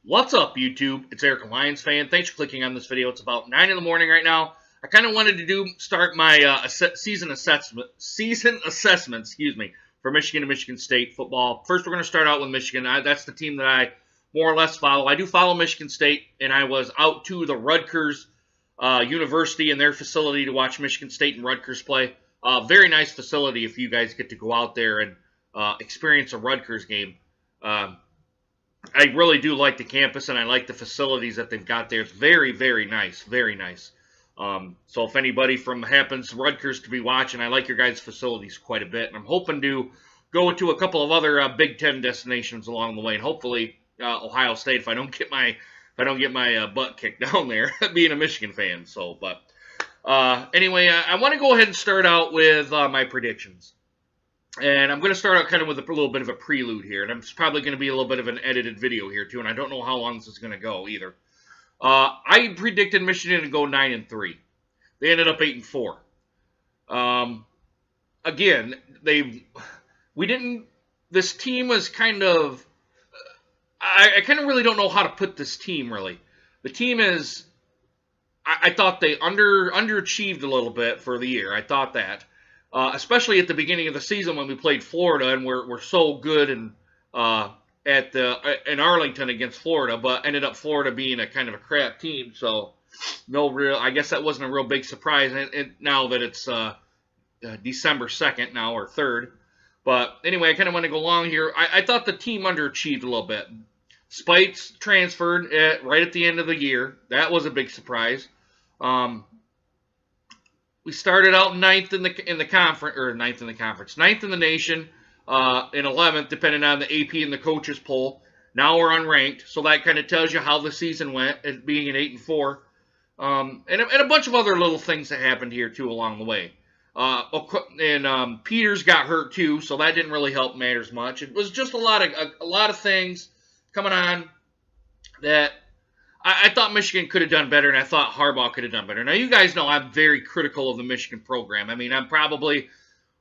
What's up, YouTube? It's Eric, a Lions fan. Thanks for clicking on this video. It's about 9 in the morning right now. I kind of wanted to start my season assessment, for Michigan and Michigan State football. First, we're going to start out with Michigan. That's the team that I more or less follow. I do follow Michigan State, and I was out to the Rutgers University and their facility to watch Michigan State and Rutgers play. Very nice facility if you guys get to go out there and experience a Rutgers game. I really do like the campus, and I like the facilities that they've got there. It's very, very nice, very nice. So if anybody happens Rutgers to be watching, I like your guys' facilities quite a bit, and I'm hoping to go to a couple of other Big Ten destinations along the way, and hopefully Ohio State if I don't get my butt kicked down there, being a Michigan fan. So, but anyway, I want to go ahead and start out with my predictions. And I'm going to start out kind of with a little bit of a prelude here. And it's probably going to be a little bit of an edited video here, too. And I don't know how long this is going to go, either. I predicted Michigan to go 9-3. They ended up 8-4. Again, this team was kind of, I kind of really don't know how to put this team, really. The team is, I thought they underachieved a little bit for the year. I thought that. Especially at the beginning of the season when we played Florida and we're so good in Arlington against Florida, but ended up Florida being a kind of a crap team. So I guess that wasn't a real big surprise. And now that it's December 2nd now, or 3rd. But anyway, I kind of want to go along here. I thought the team underachieved a little bbit. Spites transferred right at the end of the year. That was a big surprise. We started out ninth in the nation, in 11th, depending on the AP and the coaches poll. Now we're unranked, so that kind of tells you how the season went, as being an 8-4, and a bunch of other little things that happened here too along the way. Peters got hurt too, so that didn't really help matters much. It was just a lot of things coming on that I thought Michigan could have done better, and I thought Harbaugh could have done better. Now, you guys know I'm very critical of the Michigan program. I mean, I'm probably,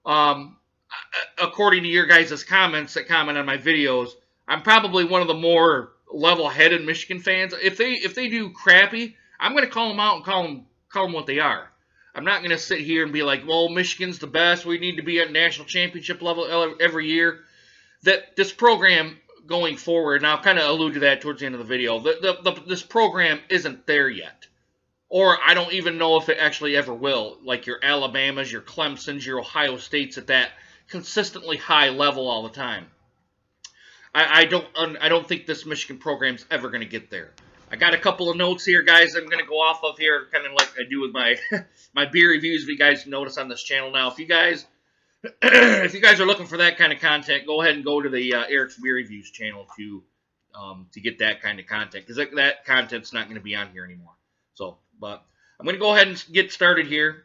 according to your guys' comments that comment on my videos, I'm probably one of the more level-headed Michigan fans. If they do crappy, I'm going to call them out and call them what they are. I'm not going to sit here and be like, well, Michigan's the best. We need to be at national championship level every year. That this program going forward, and I'll kind of allude to that towards the end of the video, this program isn't there yet. Or I don't even know if it actually ever will, like your Alabamas, your Clemsons, your Ohio States at that consistently high level all the time. I don't think this Michigan program's ever going to get there. I got a couple of notes here, guys, I'm going to go off of here, kind of like I do with my my beer reviews, if you guys notice on this channel. Now, if you guys are looking for that kind of content, go ahead and go to the Eric's Beer Reviews channel to get that kind of content, because that content's not going to be on here anymore. So, but I'm going to go ahead and get started here.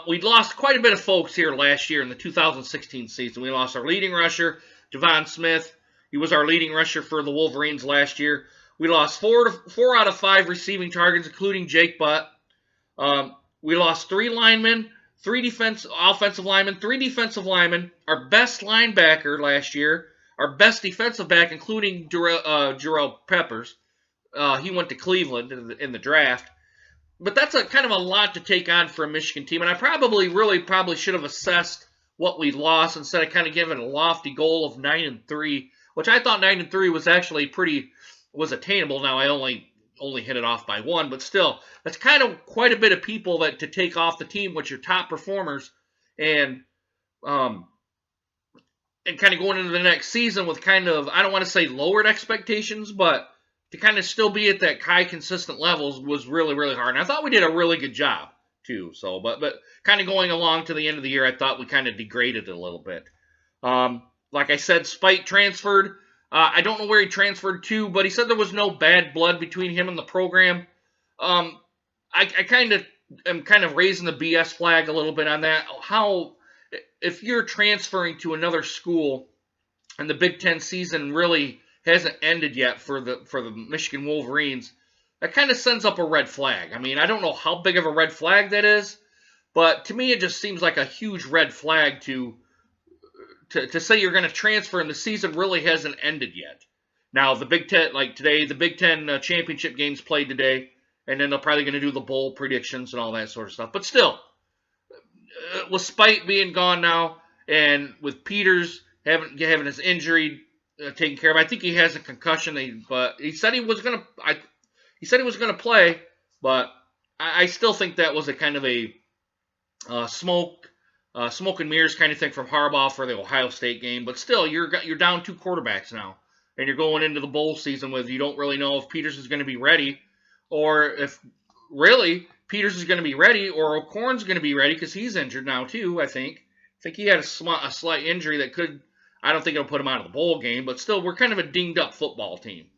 We lost quite a bit of folks here last year in the 2016 season. We lost our leading rusher, Devon Smith. He was our leading rusher for the Wolverines last year. We lost 4 out of 5 receiving targets, including Jake Butt. We lost 3 linemen, 3 offensive linemen, 3 defensive linemen, our best linebacker last year, our best defensive back, including Jarrell Peppers. He went to Cleveland in the draft. But that's kind of a lot to take on for a Michigan team, and I probably should have assessed what we lost instead of kind of giving a lofty goal of 9-3, which I thought 9-3 was actually was attainable. Now I only hit it off by 1, but still, that's kind of quite a bit of people to take off the team with your top performers, and kind of going into the next season with kind of, I don't want to say lowered expectations, but to kind of still be at that high consistent levels was really, really hard. And I thought we did a really good job too. So, but kind of going along to the end of the year, I thought we kind of degraded a little bit. Like I said, Spite transferred. I don't know where he transferred to, but he said there was no bad blood between him and the program. I am kind of raising the BS flag a little bit on that. If you're transferring to another school and the Big Ten season really hasn't ended yet for the Michigan Wolverines, that kind of sends up a red flag. I mean, I don't know how big of a red flag that is, but to me it just seems like a huge red flag to say you're going to transfer and the season really hasn't ended yet. Now, the Big Ten, like today, the Big Ten championship games played today, and then they're probably going to do the bowl predictions and all that sort of stuff. But still, with Spite being gone now, and with Peters having his injury taken care of, I think he has a concussion. But he said he was going to. He said he was going to play, but I still think that was a kind of a smoke and mirrors kind of thing from Harbaugh for the Ohio State game. But still, you're down 2 quarterbacks now, and you're going into the bowl season with you don't really know if Peters is going to be ready, or if really Peters is going to be ready, or O'Korn's going to be ready because he's injured now too. I think he had a slight injury that could. I don't think it'll put him out of the bowl game, but still, we're kind of a dinged up football team.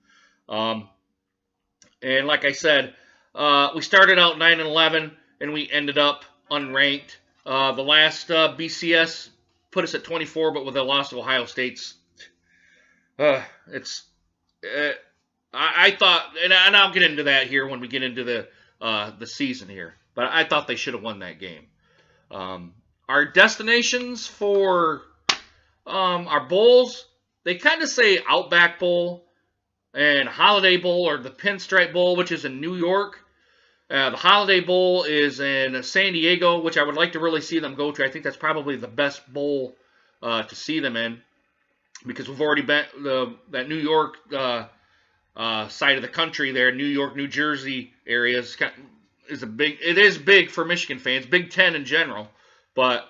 And like I said, we started out 9-11, and we ended up unranked. The last BCS put us at 24, but with a loss to Ohio State's, I thought, and I'll get into that here when we get into the season here, but I thought they should have won that game. Our destinations for our bowls, they kind of say Outback Bowl and Holiday Bowl, or the Pinstripe Bowl, which is in New York. The Holiday Bowl is in San Diego, which I would like to really see them go to. I think that's probably the best bowl to see them in, because we've already been that New York side of the country there, New York, New Jersey area it is big for Michigan fans, Big Ten in general, but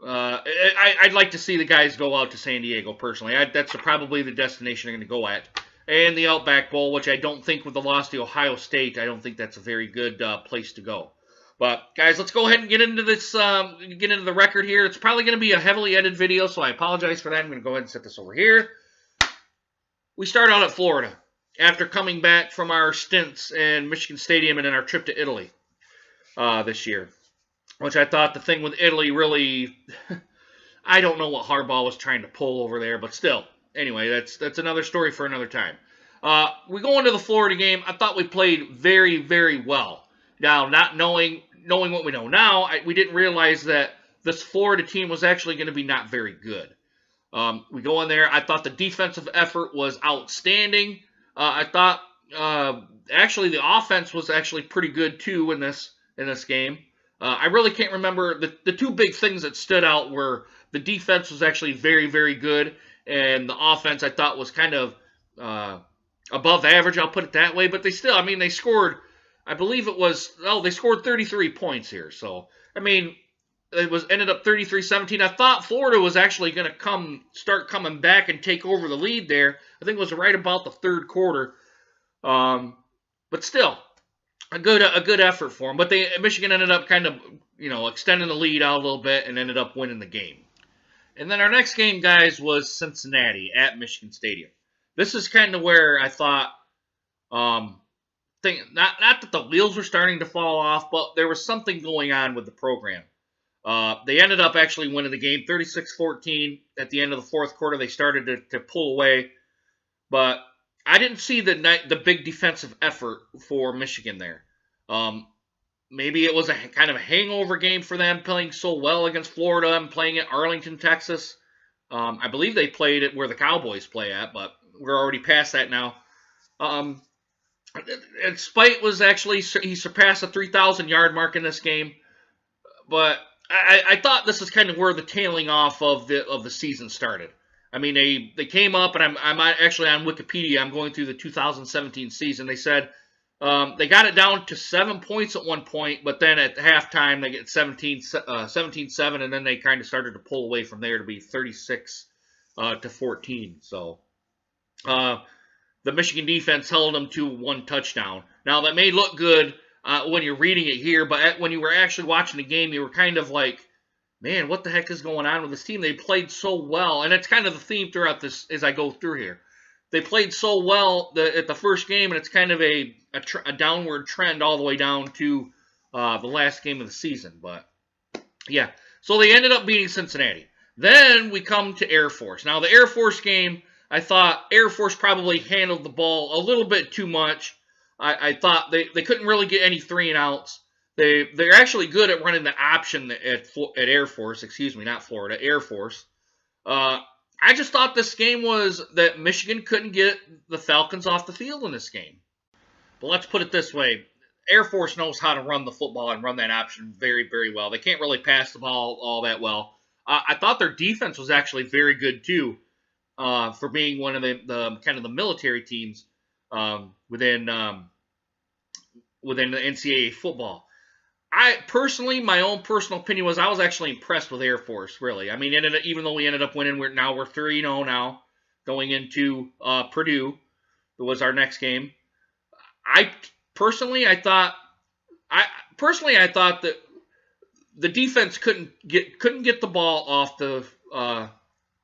I'd like to see the guys go out to San Diego personally. That's probably the destination they're going to go at. And the Outback Bowl, which I don't think with the loss to Ohio State, I don't think that's a very good place to go. But, guys, let's go ahead and get into this, get into the record here. It's probably going to be a heavily edited video, so I apologize for that. I'm going to go ahead and set this over here. We start out at Florida after coming back from our stints in Michigan Stadium and then our trip to Italy this year, which I thought the thing with Italy really, I don't know what Harbaugh was trying to pull over there, but still. Anyway, that's another story for another time. We go into the Florida game. I thought we played very, very well. Now, not knowing what we know now, we didn't realize that this Florida team was actually going to be not very good. We go in there. I thought the defensive effort was outstanding. I thought actually the offense was actually pretty good too in this game. I really can't remember the 2 big things that stood out were the defense was actually very, very good. And the offense, I thought, was kind of above average, I'll put it that way. But they still, they scored, I believe they scored 33 points here. So, it ended up 33-17. I thought Florida was actually going to start coming back and take over the lead there. I think it was right about the 3rd quarter. But still, a good effort for them. But Michigan ended up kind of, extending the lead out a little bit and ended up winning the game. And then our next game, guys, was Cincinnati at Michigan Stadium. This is kind of where I thought, not that the wheels were starting to fall off, but there was something going on with the program. They ended up actually winning the game 36-14. At the end of the 4th quarter, they started to pull away. But I didn't see the big defensive effort for Michigan there. Maybe it was a kind of a hangover game for them, playing so well against Florida and playing at Arlington, Texas. I believe they played it where the Cowboys play at, but we're already past that now. And Spite was actually, he surpassed the 3,000-yard mark in this game. But I thought this is kind of where the tailing off of the season started. They came up, and I'm actually on Wikipedia. I'm going through the 2017 season. They said they got it down to 7 points at one point, but then at halftime they get 17-7, and then they kind of started to pull away from there to be 36-14. So the Michigan defense held them to 1 touchdown. Now that may look good when you're reading it here, but when you were actually watching the game, you were kind of like, man, what the heck is going on with this team? They played so well, and it's kind of the theme throughout this as I go through here. They played so well at the first game, and it's kind of a downward trend all the way down to the last game of the season. But, yeah, so they ended up beating Cincinnati. Then we come to Air Force. Now, the Air Force game, I thought Air Force probably handled the ball a little bit too much. I thought they couldn't really get any 3-and-outs. They're actually good at running the option at Air Force. Excuse me, not Florida, Air Force. I just thought this game was that Michigan couldn't get the Falcons off the field in this game. But let's put it this way. Air Force knows how to run the football and run that option very, very well. They can't really pass the ball all that well. I thought their defense was actually very good too, for being one of the kind of the military teams within the NCAA football. I personally, my own personal opinion was I was actually impressed with Air Force. Really, I mean, even though we ended up winning, we're 3-0 now, going into Purdue. That was our next game. I thought that the defense couldn't get the ball off the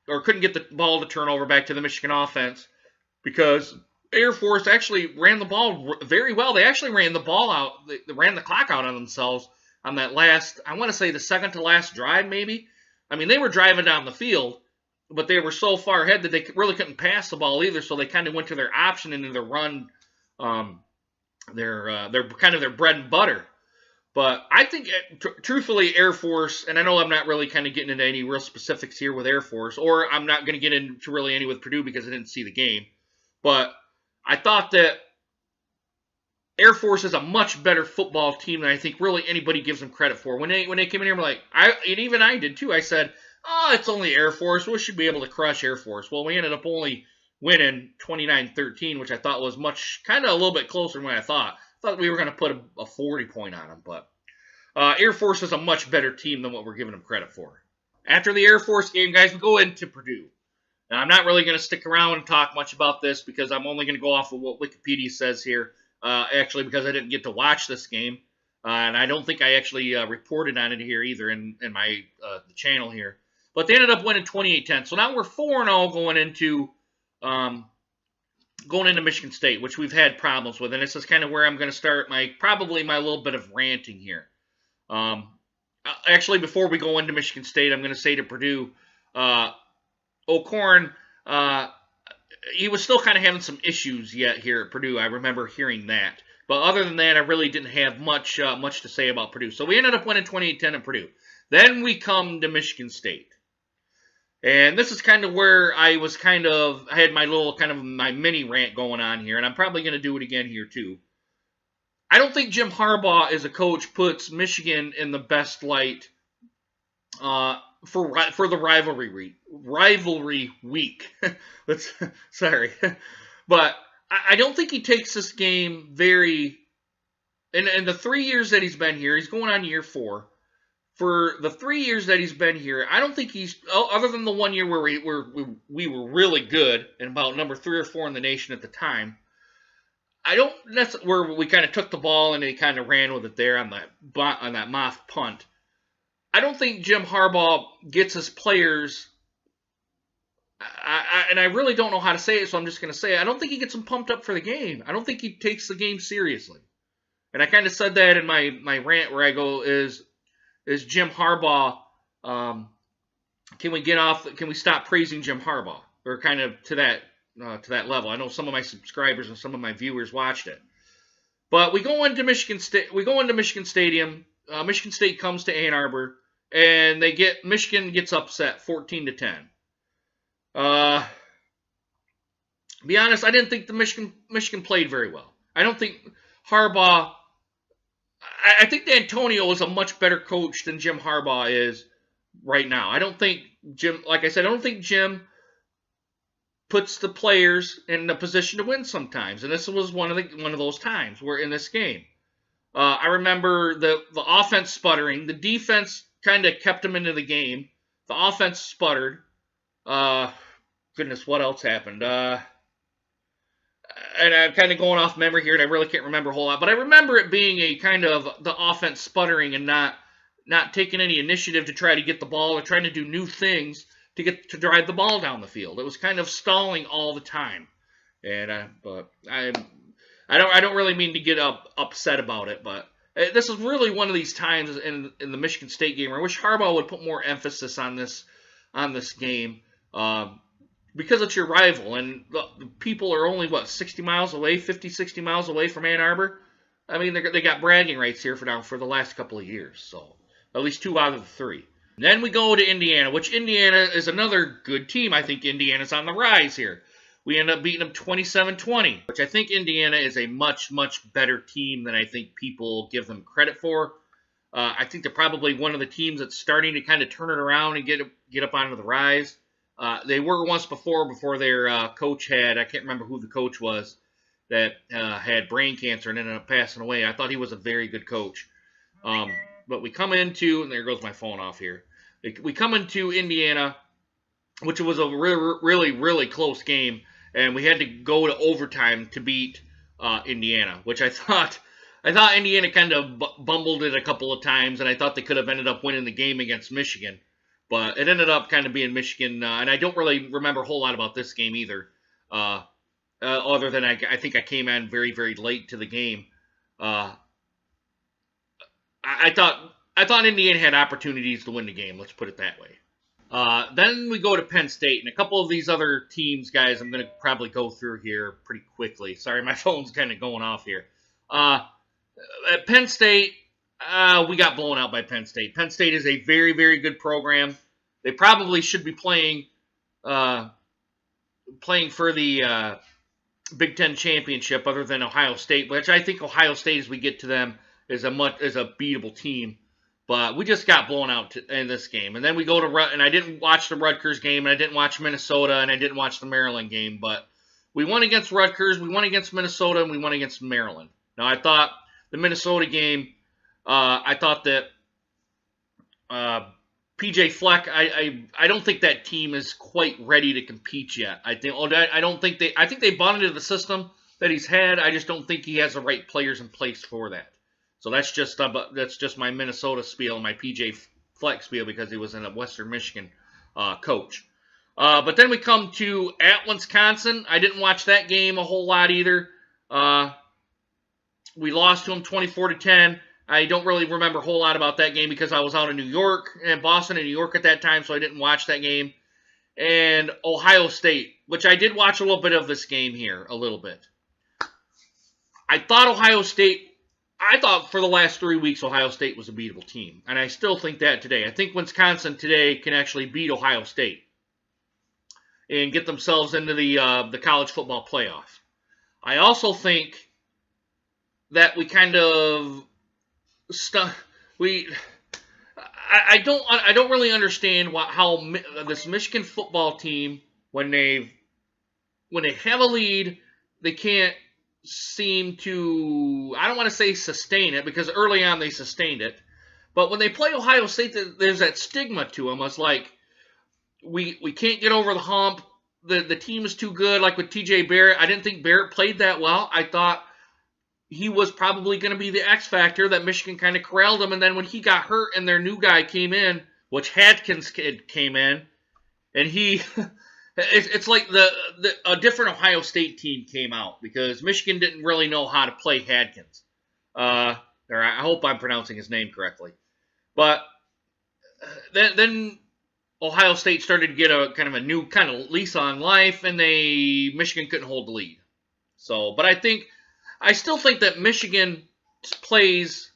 or couldn't get the ball to turn over back to the Michigan offense because Air Force actually ran the ball very well. They actually ran the ball out. They ran the clock out on themselves on that last, I want to say the second to last drive maybe. I mean, they were driving down the field, but they were so far ahead that they really couldn't pass the ball either, so they kind of went to their option into their run, their kind of their bread and butter. But I think, truthfully, Air Force, and I know I'm not really kind of getting into any real specifics here with Air Force, or I'm not going to get into really any with Purdue because I didn't see the game. But I thought that Air Force is a much better football team than I think really anybody gives them credit for. When they came in here, and even I did too. I said, "Oh, it's only Air Force. We should be able to crush Air Force." Well, we ended up only winning 29-13, which I thought was kind of a little bit closer than what I thought. I thought we were going to put a 40 point on them, but Air Force is a much better team than what we're giving them credit for. After the Air Force game, guys, we go into Purdue. Now, I'm not really going to stick around and talk much about this because I'm only going to go off of what Wikipedia says here, actually, because I didn't get to watch this game. And I don't think I actually reported on it here either in my the channel here. But they ended up winning 28-10. So now we're 4-0 going into Michigan State, which we've had problems with. And this is kind of where I'm going to start probably my little bit of ranting here. Actually, before we go into Michigan State, I'm going to say to Purdue, O'Korn, he was still kind of having some issues yet here at Purdue. I remember hearing that. But other than that, I really didn't have much to say about Purdue. So we ended up winning 28-10 at Purdue. Then we come to Michigan State. And this is kind of where I had my little my mini rant going on here. And I'm probably going to do it again here too. I don't think Jim Harbaugh as a coach puts Michigan in the best light for the rivalry week. Sorry. But I don't think he takes this game very... In the 3 years that he's been here, he's going on year 4. For the 3 years that he's been here, I don't think he's... Other than the 1 year where we were really good and about number 3 or 4 in the nation at the time, I don't necessarily... Where we kind of took the ball and he kind of ran with it there on that Moth punt. I don't think Jim Harbaugh gets his players... and I really don't know how to say it, so I'm just going to say it. I don't think he gets them pumped up for the game. I don't think he takes the game seriously. And I kind of said that in my rant where I go, is Jim Harbaugh, can we stop praising Jim Harbaugh? Or kind of to that level. I know some of my subscribers and some of my viewers watched it. But we go into Michigan Stadium. Michigan State comes to Ann Arbor, and Michigan gets upset 14-10. Be honest, I didn't think the Michigan played very well. I don't think Harbaugh... I think D'Antonio is a much better coach than Jim Harbaugh is right now. I don't think Jim... Like I said, I don't think Jim puts the players in a position to win sometimes. And this was one of those times where in this game. I remember the offense sputtering. The defense kind of kept them into the game. The offense sputtered. Goodness, what else happened? And I'm kind of going off memory here, and I really can't remember a whole lot. But I remember it being a kind of the offense sputtering and not taking any initiative to try to get the ball or trying to do new things to drive the ball down the field. It was kind of stalling all the time. And but I don't really mean to get upset about it, but this is really one of these times in the Michigan State game where I wish Harbaugh would put more emphasis on this game. Because it's your rival, and the people are only, 60 miles away, 50, 60 miles away from Ann Arbor? I mean, they got bragging rights here for the last couple of years, so at least 2 out of the 3. Then we go to Indiana, which Indiana is another good team. I think Indiana's on the rise here. We end up beating them 27-20, which I think Indiana is a much, much better team than I think people give them credit for. I think they're probably one of the teams that's starting to kind of turn it around and get up onto the rise. They were once before their coach had, I can't remember who the coach was, that had brain cancer and ended up passing away. I thought he was a very good coach. But we come into, and there goes my phone off here. We come into Indiana, which was a really, really close game, and we had to go to overtime to beat Indiana, which I thought Indiana kind of bumbled it a couple of times, and I thought they could have ended up winning the game against Michigan. But it ended up kind of being Michigan, and I don't really remember a whole lot about this game either, other than I think I came in very, very late to the game. I thought Indiana had opportunities to win the game. Let's put it that way. Then we go to Penn State, and a couple of these other teams, guys, I'm going to probably go through here pretty quickly. Sorry, my phone's kind of going off here. At Penn State, we got blown out by Penn State. Penn State is a very, very good program. They probably should be playing for the Big Ten championship, other than Ohio State, which I think Ohio State, as we get to them, is a beatable team. But we just got blown out in this game. And then we go to and I didn't watch the Rutgers game, and I didn't watch Minnesota, and I didn't watch the Maryland game. But we won against Rutgers, we won against Minnesota, and we won against Maryland. Now, I thought the Minnesota game, I thought that PJ Fleck, I don't think that team is quite ready to compete yet. I think they bought into the system that he's had. I just don't think he has the right players in place for that. So that's just my Minnesota spiel, my PJ Fleck spiel, because he was in a Western Michigan coach. But then we come to at Wisconsin. I didn't watch that game a whole lot either. We lost to them 24-10. I don't really remember a whole lot about that game because I was out in New York, and Boston and New York at that time, so I didn't watch that game. And Ohio State, which I did watch a little bit of this game here, a little bit. I thought for the last 3 weeks, Ohio State was a beatable team, and I still think that today. I think Wisconsin today can actually beat Ohio State and get themselves into the college football playoff. I also think that we kind of I don't really understand how this Michigan football team, when they have a lead, they can't seem to, I don't want to say sustain it, because early on they sustained it, but when they play Ohio State, there's that stigma to them. It's like we can't get over the hump. The team is too good. Like with TJ Barrett, I didn't think Barrett played that well. I thought he was probably going to be the X factor that Michigan kind of corralled him, and then when he got hurt and their new guy came in, which Hadkins kid came in, and he it's like a different Ohio State team came out, because Michigan didn't really know how to play Hadkins. I hope I'm pronouncing his name correctly. But then Ohio State started to get a kind of a new kind of lease on life, and Michigan couldn't hold the lead. So, but I still think that Michigan plays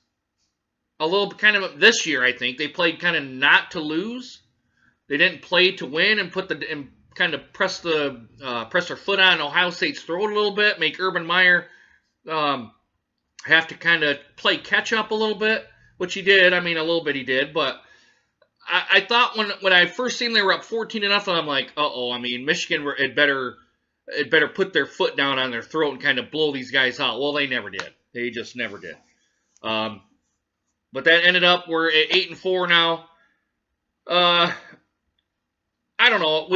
a little kind of this year. I think they played kind of not to lose. They didn't play to win and kind of press their foot on Ohio State's throat a little bit, make Urban Meyer have to kind of play catch up a little bit, which he did. I mean, a little bit he did, but I thought when I first seen they were up 14-0, I'm like, uh-oh. I mean, Michigan had better put their foot down on their throat and kind of blow these guys out. Well, they never did. They just never did. But that ended up, we're at 8-4 now. I don't know.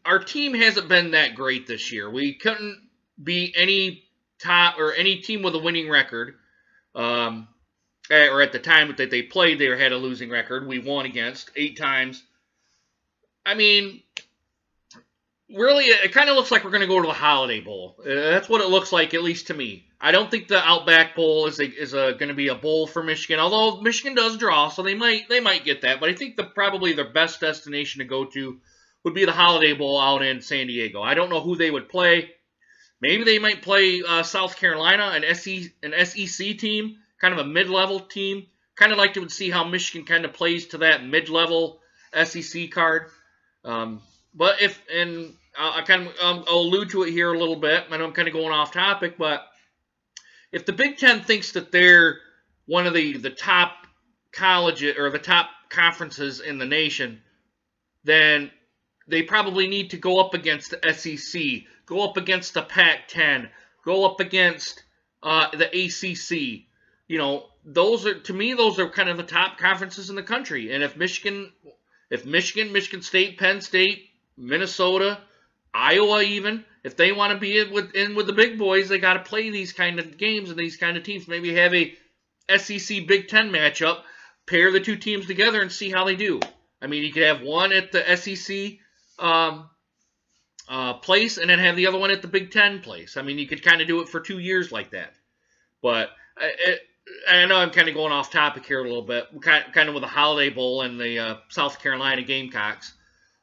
Our team hasn't been that great this year. We couldn't beat any team with a winning record. Or at the time that they played, they had a losing record. We won against 8 times. I mean, really, it kind of looks like we're going to go to the Holiday Bowl. That's what it looks like, at least to me. I don't think the Outback Bowl is going to be a bowl for Michigan, although Michigan does draw, so they might get that. But I think probably their best destination to go to would be the Holiday Bowl out in San Diego. I don't know who they would play. Maybe they might play South Carolina, an SEC team, kind of a mid-level team. Kind of like to see how Michigan kind of plays to that mid-level SEC card. But if, and I kind of I'll allude to it here a little bit. I know I'm kind of going off topic, but if the Big Ten thinks that they're one of the top colleges or the top conferences in the nation, then they probably need to go up against the SEC, go up against the Pac-10, go up against the ACC. You know, those are, to me, those are kind of the top conferences in the country. And if Michigan, Michigan State, Penn State, Minnesota, Iowa even, if they want to be in with the big boys, they got to play these kind of games and these kind of teams. Maybe have a SEC Big Ten matchup, pair the two teams together and see how they do. I mean, you could have one at the SEC place and then have the other one at the Big Ten place. I mean, you could kind of do it for 2 years like that. But I know I'm kind of going off topic here a little bit, kind of with the Holiday Bowl and the South Carolina Gamecocks.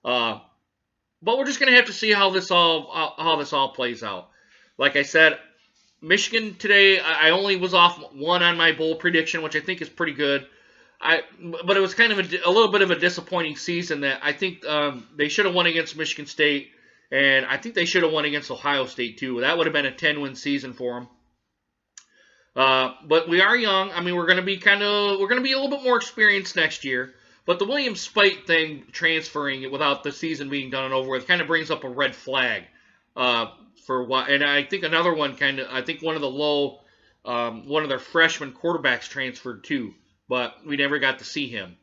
But we're just going to have to see how this all plays out. Like I said, Michigan today, I only was off one on my bowl prediction, which I think is pretty good. But it was kind of a little bit of a disappointing season that I think they should have won against Michigan State, and I think they should have won against Ohio State too. That would have been a 10-win season for them. But we are young. I mean, we're going to be a little bit more experienced next year. But the William Speight thing, transferring without the season being done and over with, kind of brings up a red flag for what. And I think another one I think one of their freshman quarterbacks transferred too, but we never got to see him.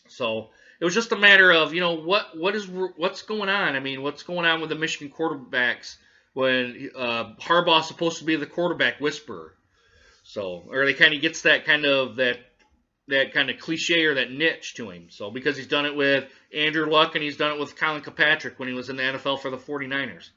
So it was just a matter of, you know, what's going on. I mean, what's going on with the Michigan quarterbacks when Harbaugh's supposed to be the quarterback whisperer. So, or he kind of gets that kind of cliche or that niche to him. So, because he's done it with Andrew Luck and he's done it with Colin Kaepernick when he was in the NFL for the 49ers.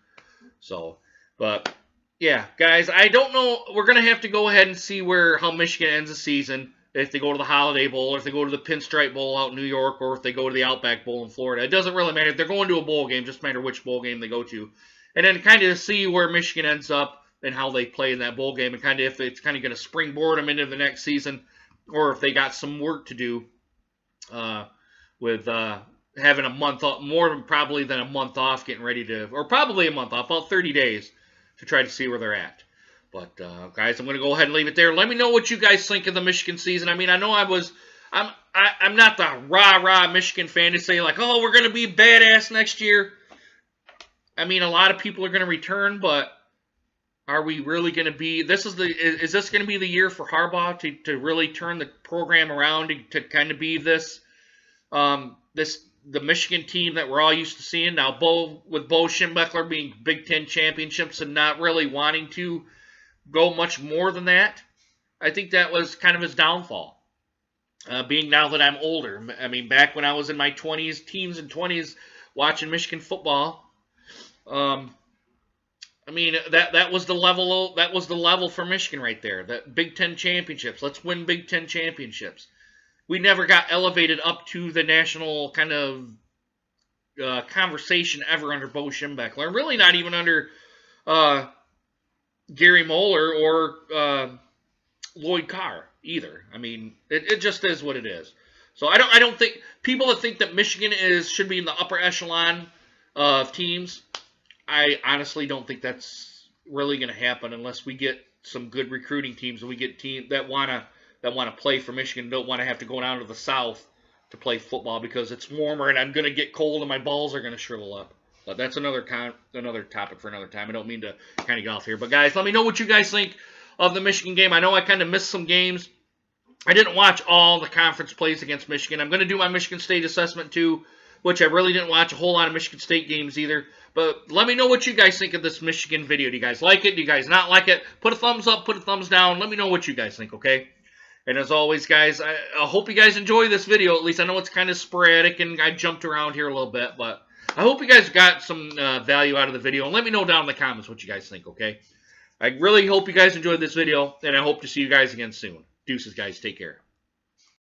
So, but yeah, guys, I don't know. We're going to have to go ahead and see how Michigan ends the season. If they go to the Holiday Bowl, or if they go to the Pinstripe Bowl out in New York, or if they go to the Outback Bowl in Florida. It doesn't really matter. If they're going to a bowl game, just matter which bowl game they go to. And then kind of see where Michigan ends up and how they play in that bowl game, and kind of if it's kind of going to springboard them into the next season, or if they got some work to do with having a month off, more probably than a month off, getting ready to, or probably a month off, about 30 days to try to see where they're at. But guys, I'm going to go ahead and leave it there. Let me know what you guys think of the Michigan season. I mean, I know I'm not the rah-rah Michigan fan to say like, oh, we're going to be badass next year. I mean, a lot of people are going to return, but are we really going to be? Is this going to be the year for Harbaugh to really turn the program around to kind of be the Michigan team that we're all used to seeing now? With Bo Schembechler being Big Ten championships and not really wanting to go much more than that, I think that was kind of his downfall. Being now that I'm older, I mean, back when I was in my teens and 20s, watching Michigan football. I mean, that was the level. That was the level for Michigan right there. That Big Ten championships. Let's win Big Ten championships. We never got elevated up to the national kind of conversation ever under Bo Schembechler. Really, not even under Gary Moeller or Lloyd Carr either. I mean, it just is what it is. So I don't think people that think that Michigan should be in the upper echelon of teams. I honestly don't think that's really going to happen unless we get some good recruiting teams and we get teams that want to play for Michigan, don't want to have to go down to the South to play football because it's warmer and I'm going to get cold and my balls are going to shrivel up. But that's another topic for another time. I don't mean to kind of get off here. But guys, let me know what you guys think of the Michigan game. I know I kind of missed some games. I didn't watch all the conference plays against Michigan. I'm going to do my Michigan State assessment too, which I really didn't watch a whole lot of Michigan State games either. But let me know what you guys think of this Michigan video. Do you guys like it? Do you guys not like it? Put a thumbs up, put a thumbs down. Let me know what you guys think, okay? And as always, guys, I hope you guys enjoy this video. At least I know it's kind of sporadic and I jumped around here a little bit. But I hope you guys got some value out of the video. And let me know down in the comments what you guys think, okay? I really hope you guys enjoyed this video. And I hope to see you guys again soon. Deuces, guys. Take care.